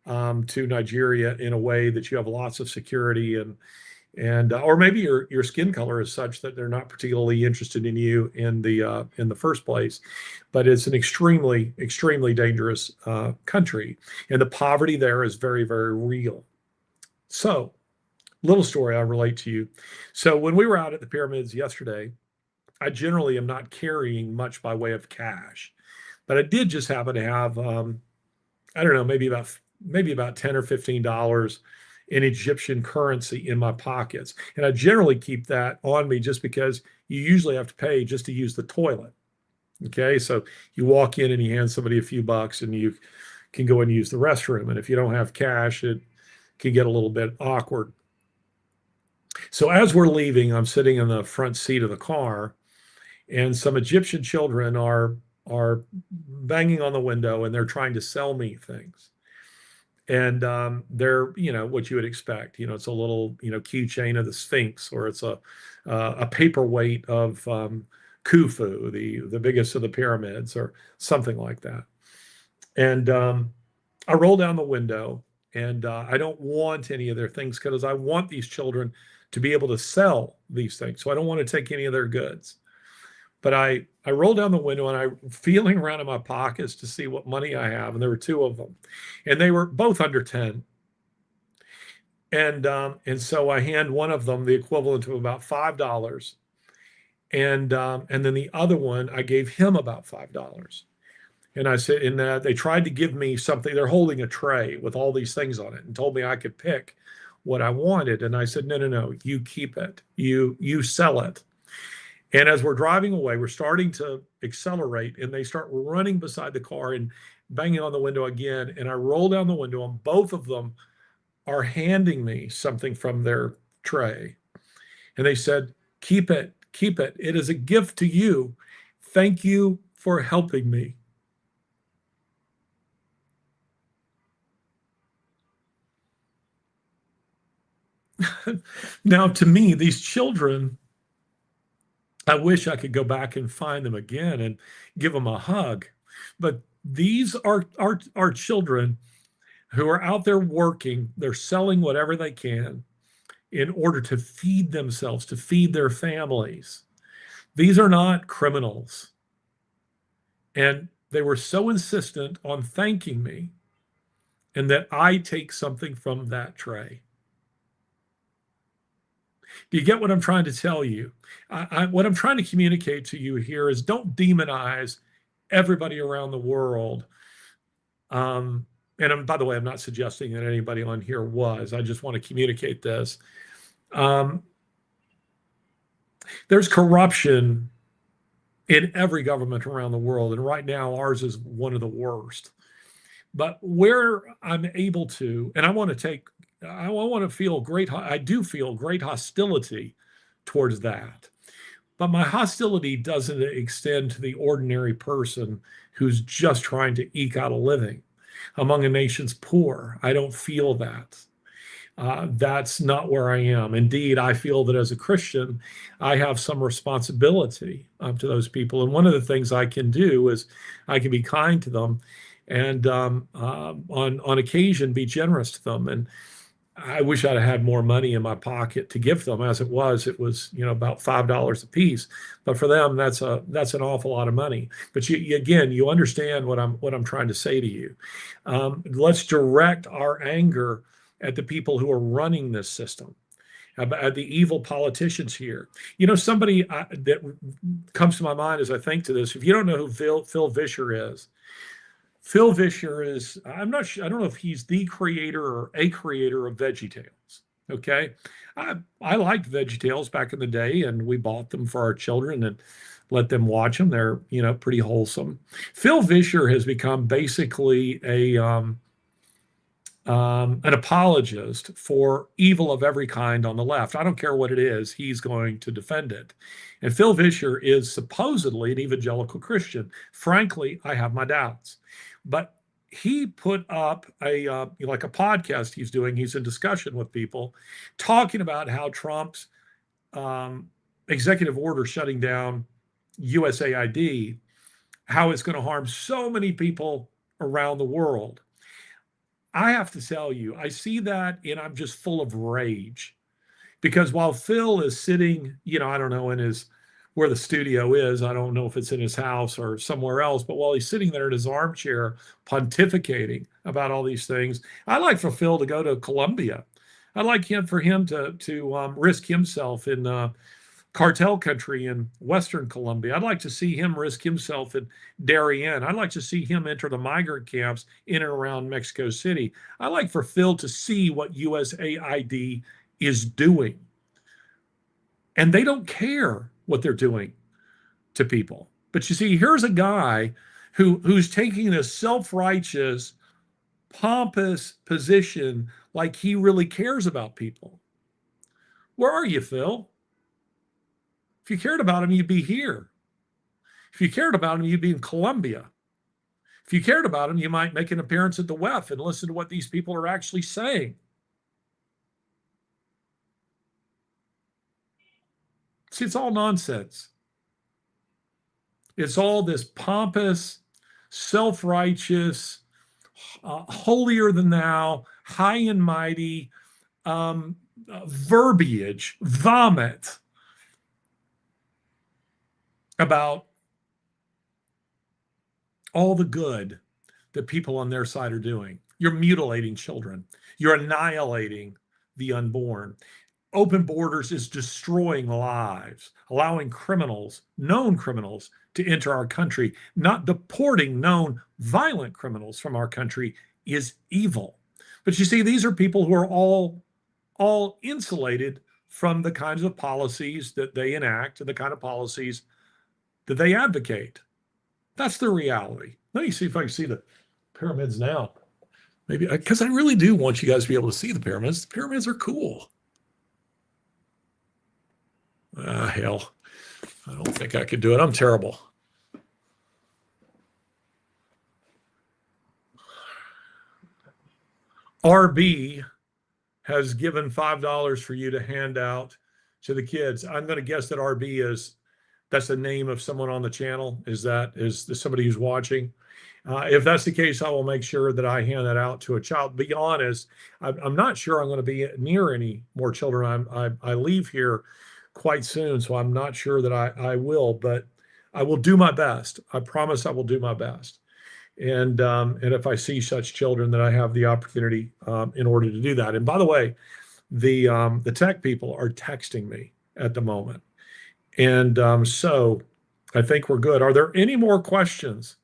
to Nigeria in a way that you have lots of security and or maybe your skin color is such that they're not particularly interested in you in the first place. But it's an extremely dangerous country, and the poverty there is very, very real. So, little story I relate to you. So when we were out at the pyramids yesterday, I generally am not carrying much by way of cash, but I did just happen to have I don't know, maybe about $10 or $15 in Egyptian currency in my pockets. And I generally keep that on me just because you usually have to pay just to use the toilet. Okay. So you walk in and you hand somebody a few bucks and you can go and use the restroom. And if you don't have cash, it can get a little bit awkward. So as we're leaving, I'm sitting in the front seat of the car, and some Egyptian children are banging on the window and they're trying to sell me things. And they're, what you would expect. It's a little, keychain of the Sphinx, or it's a paperweight of Khufu, the biggest of the pyramids, or something like that. And I roll down the window, and I don't want any of their things because I want these children to be able to sell these things. So I don't want to take any of their goods. But I roll down the window and I'm feeling around in my pockets to see what money I have. And there were two of them, and they were both under 10. And so I hand one of them the equivalent of about $5. And then the other one, I gave him about $5. And I said, and they tried to give me something. They're holding a tray with all these things on it and told me I could pick what I wanted. And I said, no, you keep it. You sell it. And as we're driving away, we're starting to accelerate, and they start running beside the car and banging on the window again. And I roll down the window, and both of them are handing me something from their tray. And they said, keep it. It is a gift to you. Thank you for helping me. Now, to me, these children, I wish I could go back and find them again and give them a hug. But these are children who are out there working. They're selling whatever they can in order to feed themselves, to feed their families. These are not criminals. And they were so insistent on thanking me, and that I take something from that tray. Do you get what I'm trying to tell you? What I'm trying to communicate to you here is, don't demonize everybody around the world. And by the way, I'm not suggesting that anybody on here was. I just want to communicate this. There's corruption in every government around the world, and right now ours is one of the worst. But where I'm able to, and I want to feel great. I do feel great hostility towards that. But my hostility doesn't extend to the ordinary person who's just trying to eke out a living among a nation's poor. I don't feel that. That's not where I am. Indeed, I feel that as a Christian, I have some responsibility to those people. And one of the things I can do is I can be kind to them, and on occasion be generous to them. And I wish I'd had more money in my pocket to give them. As it was about $5 a piece. But for them, that's an awful lot of money. But you understand what I'm trying to say to you. Let's direct our anger at the people who are running this system, about the evil politicians here. Somebody that comes to my mind as I think to this. If you don't know who Phil Vischer is, Phil Vischer is, I'm not sure, I don't know if he's the creator or a creator of VeggieTales. Okay. I liked VeggieTales back in the day, and we bought them for our children and let them watch them. They're, pretty wholesome. Phil Vischer has become basically an apologist for evil of every kind on the left. I don't care what it is, he's going to defend it. And Phil Vischer is supposedly an evangelical Christian. Frankly, I have my doubts. But he put up like a podcast he's doing. He's in discussion with people, talking about how Trump's executive order shutting down USAID, how it's going to harm so many people around the world. I have to tell you, I see that and I'm just full of rage, because while Phil is sitting, I don't know, where the studio is, I don't know if it's in his house or somewhere else, but while he's sitting there in his armchair pontificating about all these things, I'd like for Phil to go to Colombia. I'd like for him to risk himself in cartel country in Western Colombia. I'd like to see him risk himself in Darien. I'd like to see him enter the migrant camps in and around Mexico City. I'd like for Phil to see what USAID is doing. And they don't care what they're doing to people. But you see, here's a guy who's taking a self-righteous, pompous position like he really cares about people. Where are you, Phil? If you cared about him, you'd be here. If you cared about him, you'd be in Colombia. If you cared about him, you might make an appearance at the WEF and listen to what these people are actually saying. See, it's all nonsense. It's all this pompous, self-righteous, holier than thou, high and mighty verbiage, vomit about all the good that people on their side are doing. You're mutilating children. You're annihilating the unborn. Open borders is destroying lives, allowing criminals, known criminals, to enter our country. Not deporting known violent criminals from our country is evil. But you see, these are people who are all insulated from the kinds of policies that they enact and the kind of policies that they advocate. That's the reality. Let me see if I can see the pyramids now. Maybe, because I really do want you guys to be able to see the pyramids. The pyramids are cool. Hell, I don't think I could do it. I'm terrible. RB has given $5 for you to hand out to the kids. I'm going to guess that RB that's the name of someone on the channel. Is this somebody who's watching? If that's the case, I will make sure that I hand that out to a child. Be honest, I'm not sure I'm going to be near any more children. I leave here quite soon, so I'm not sure that I will, but I will do my best. I promise I will do my best. And if I see such children, that I have the opportunity in order to do that. And by the way, the tech people are texting me at the moment. And so I think we're good. Are there any more questions?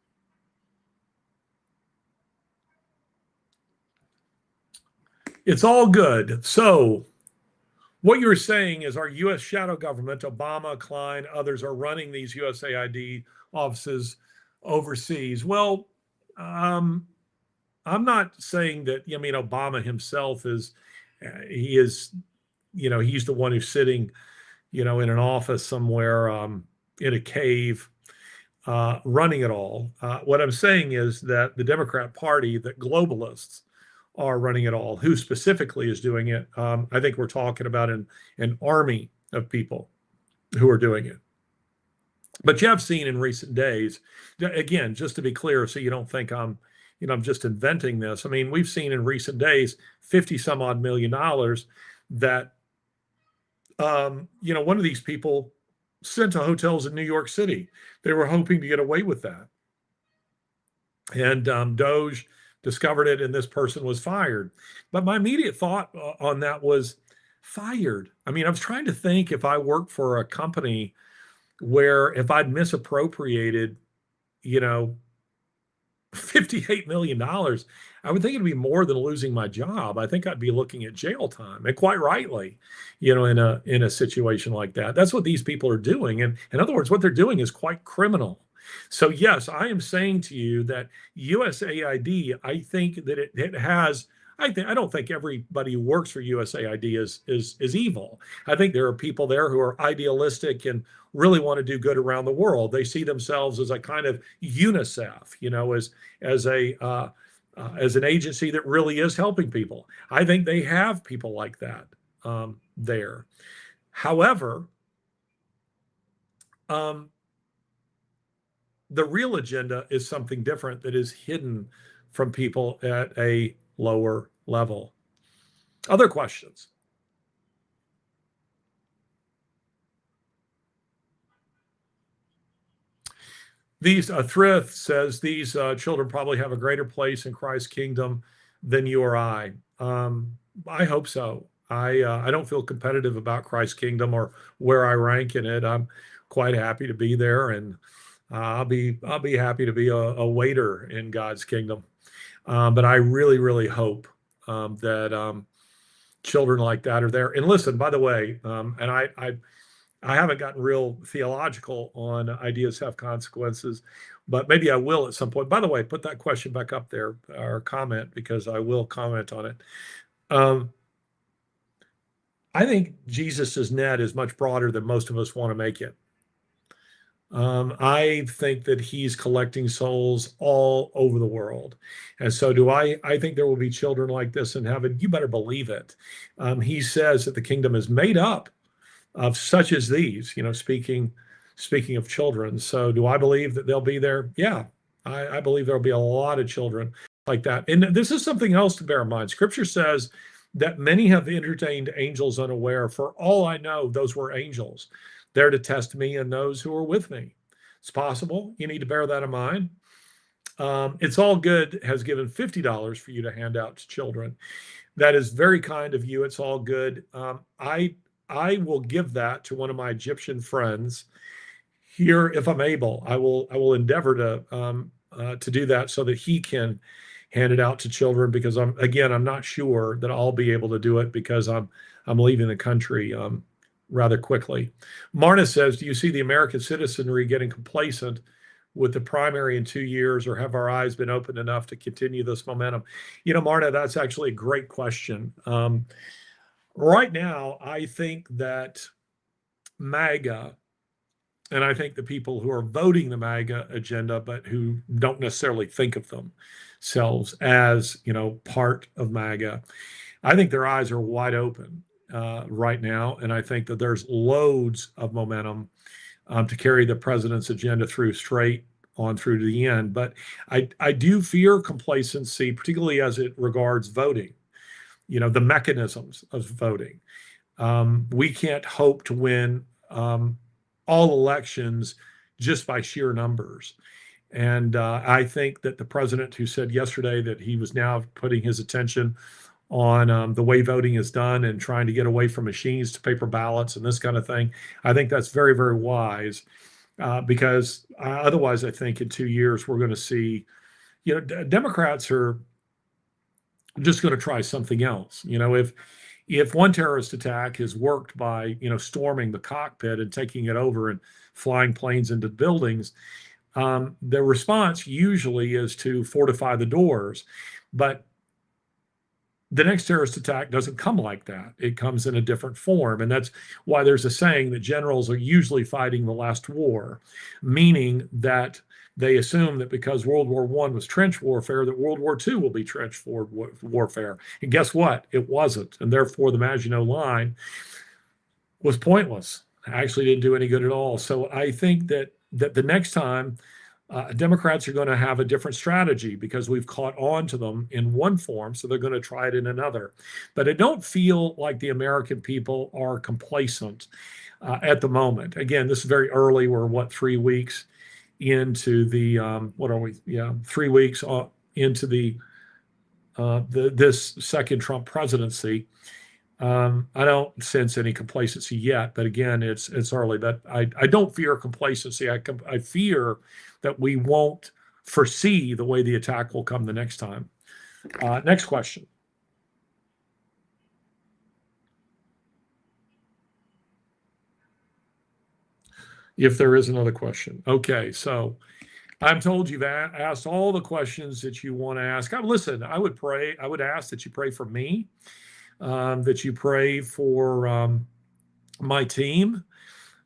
It's all good. So what you're saying is our U.S. shadow government, Obama, Klein, others are running these USAID offices overseas. Well, I'm not saying that. I mean, Obama himself he's the one who's sitting, in an office somewhere in a cave running it all. What I'm saying is that the Democrat Party, that globalists are running it all. Who specifically is doing it? I think we're talking about an army of people who are doing it. But you have seen in recent days, again, just to be clear, so you don't think I'm just inventing this. I mean, we've seen in recent days 50 some odd $50 million that, one of these people sent to hotels in New York City. They were hoping to get away with that. And Doge discovered it, and this person was fired. But my immediate thought on that was, Fired. I mean, I was trying to think if I worked for a company where if I'd misappropriated, you know, $58 million, I would think it'd be more than losing my job. I think I'd be looking at jail time, and quite rightly, in a situation like that. That's what these people are doing. And in other words, what they're doing is quite criminal. So yes, I am saying to you that USAID, I think that it has. I don't think everybody who works for USAID is evil. I think there are people there who are idealistic and really want to do good around the world. They see themselves as a kind of UNICEF, as a as an agency that really is helping people. I think they have people like that there. However, um, the real agenda is something different that is hidden from people at a lower level. Other questions? These Thrift says these children probably have a greater place in Christ's kingdom than you or I. I hope so. I don't feel competitive about Christ's kingdom or where I rank in it. I'm quite happy to be there, and I'll be happy to be a waiter in God's kingdom. But I really, really hope that children like that are there. And listen, by the way, and I haven't gotten real theological on ideas have consequences, but maybe I will at some point. By the way, put that question back up there or comment, because I will comment on it. Um, I think Jesus's net is much broader than most of us want to make it. I think that he's collecting souls all over the world. And so do I. I think there will be children like this in heaven. You better believe it. He says that the kingdom is made up of such as these, speaking of children. So do I believe that they'll be there? Yeah, I believe there'll be a lot of children like that. And this is something else to bear in mind. Scripture says that many have entertained angels unaware. For all I know, those were angels there to test me and those who are with me. It's possible. You need to bear that in mind. It's All Good has given $50 for you to hand out to children. That is very kind of you. It's All Good. I will give that to one of my Egyptian friends here if I'm able. I will endeavor to do that so that he can hand it out to children, because I'm not sure that I'll be able to do it because I'm leaving the country rather quickly. Marna says, do you see the American citizenry getting complacent with the primary in 2 years, or have our eyes been opened enough to continue this momentum? Marna, that's actually a great question. Right now, I think that MAGA, and I think the people who are voting the MAGA agenda, but who don't necessarily think of themselves as, part of MAGA, I think their eyes are wide open right now. And I think that there's loads of momentum to carry the president's agenda straight on through to the end. But I do fear complacency, particularly as it regards voting. The mechanisms of voting. We can't hope to win all elections just by sheer numbers. And I think that the president, who said yesterday that he was now putting his attention on the way voting is done and trying to get away from machines to paper ballots and this kind of thing, I think that's very, very wise, because otherwise, I think in 2 years we're going to see, Democrats are just going to try something else. If one terrorist attack is worked by storming the cockpit and taking it over and flying planes into buildings, the response usually is to fortify the doors. But the next terrorist attack doesn't come like that. It comes in a different form. And that's why there's a saying that generals are usually fighting the last war, meaning that they assume that because World War I was trench warfare, that World War II will be trench warfare. And guess what? It wasn't. And therefore, the Maginot Line was pointless. Actually didn't do any good at all. So I think that the next time, Democrats are going to have a different strategy because we've caught on to them in one form, so they're going to try it in another. But I don't feel like the American people are complacent at the moment. Again, this is very early. We're 3 weeks into the what are we? Yeah, 3 weeks into the this second Trump presidency. I don't sense any complacency yet, but again, it's early. But I don't fear complacency. I fear that we won't foresee the way the attack will come the next time. Next question. If there is another question. Okay, so I'm told you've asked all the questions that you want to ask. Listen, I would pray. I would ask that you pray for me, that you pray for my team,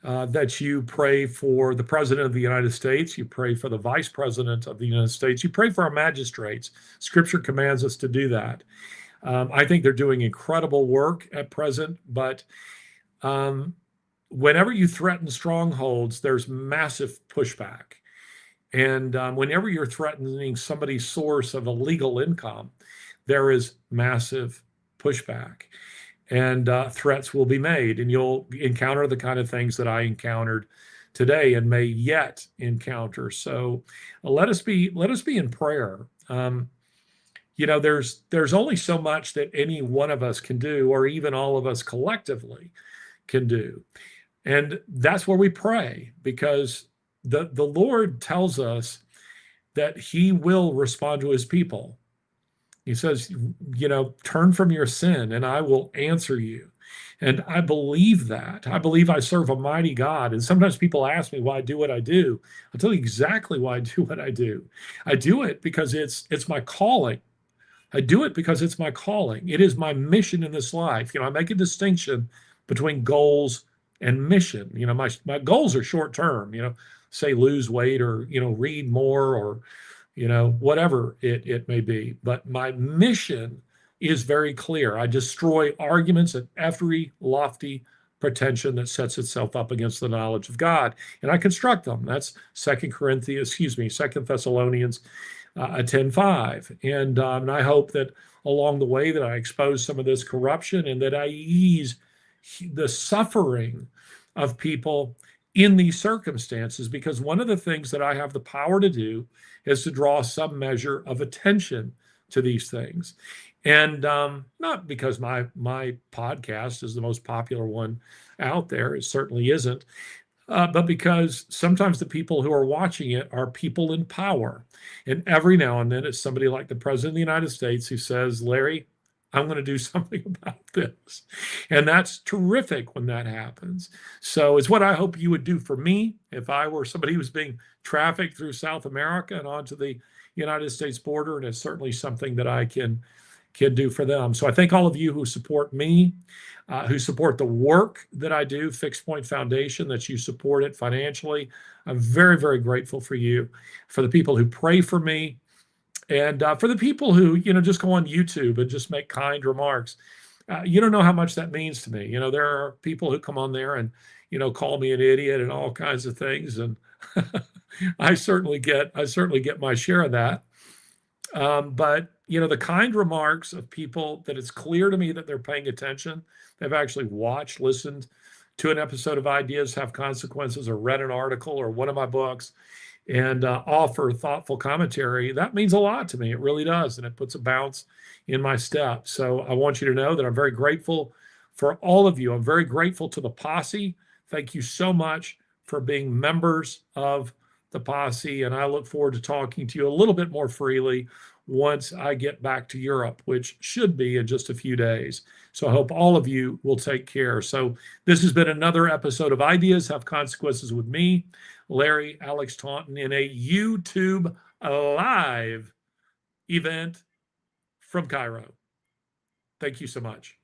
that you pray for the President of the United States, you pray for the Vice President of the United States, you pray for our magistrates. Scripture commands us to do that. I think they're doing incredible work at present, but whenever you threaten strongholds, there's massive pushback. And whenever you're threatening somebody's source of illegal income, there is massive pushback. And threats will be made, and you'll encounter the kind of things that I encountered today and may yet encounter. So let us be in prayer. There's only so much that any one of us can do, or even all of us collectively can do. And that's where we pray, because the Lord tells us that he will respond to his people. He says, turn from your sin and I will answer you. And I believe that. I believe I serve a mighty God. And sometimes people ask me why I do what I do. I'll tell you exactly why I do what I do. I do it because it's my calling. I do it because it's my calling. It is my mission in this life. I make a distinction between goals and mission. My goals are short term, say lose weight or, read more or, whatever it may be. But my mission is very clear. I destroy arguments and every lofty pretension that sets itself up against the knowledge of God, and I construct them. That's Second Thessalonians 10:5. And I hope that along the way that I expose some of this corruption and that I ease the suffering of people in these circumstances, because one of the things that I have the power to do is to draw some measure of attention to these things. And not because my podcast is the most popular one out there, it certainly isn't, but because sometimes the people who are watching it are people in power. And every now and then it's somebody like the President of the United States who says, Larry, I'm going to do something about this. And that's terrific when that happens. So it's what I hope you would do for me if I were somebody who was being trafficked through South America and onto the United States border. And it's certainly something that I can do for them. So I thank all of you who support me, who support the work that I do, Fixed Point Foundation, that you support it financially. I'm very, very grateful for you, for the people who pray for me, and for the people who, just go on YouTube and just make kind remarks. You don't know how much that means to me. There are people who come on there and, call me an idiot and all kinds of things. And I certainly get my share of that. But, the kind remarks of people that it's clear to me that they're paying attention, they've actually watched, listened to an episode of Ideas Have Consequences, or read an article or one of my books, and offer thoughtful commentary, that means a lot to me. It really does. And it puts a bounce in my step. So I want you to know that I'm very grateful for all of you. I'm very grateful to the posse. Thank you so much for being members of the posse. And I look forward to talking to you a little bit more freely once I get back to Europe, which should be in just a few days. So I hope all of you will take care. So this has been another episode of Ideas Have Consequences with me, Larry Alex Taunton, in a YouTube live event from Cairo. Thank you so much.